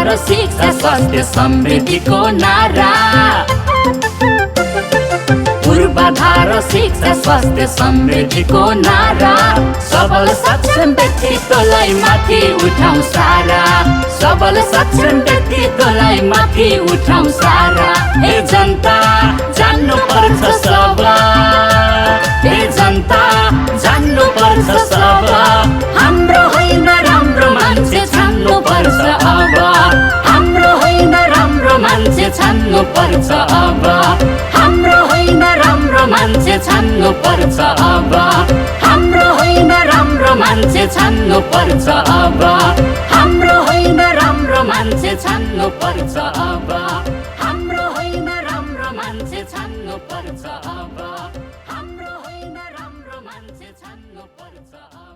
पूर्वाधार शिक्षा स्वास्थ्य समृद्धिको नारा पूर्वाधार शिक्षा स्वास्थ्य समृद्धिको नारा सबल सक्षम व्यक्तित्वलाई माथि उठाउँ सारा सबल सक्षम व्यक्तित्वलाई माथि उठाउँ सारा हे जनता जान्नु पर्छ सब हे जनता जान्नु पर्छ सब हाम्रो होइन राम्रो मान्छे छान्नु पर्छ अब हाम्रो होइन राम्रो मान्छे छान्नु पर्छ अब हाम्रो होइन राम्रो मान्छे छान्नु पर्छ अब हाम्रो होइन राम्रो मान्छे छान्नु पर्छ अब हाम्रो होइन राम्रो मान्छे छान्नु पर्छ अब हाम्रो होइन राम्रो मान्छे छान्नु पर्छ अब हाम्रो होइन राम्रो मान्छे छान्नु पर्छ अब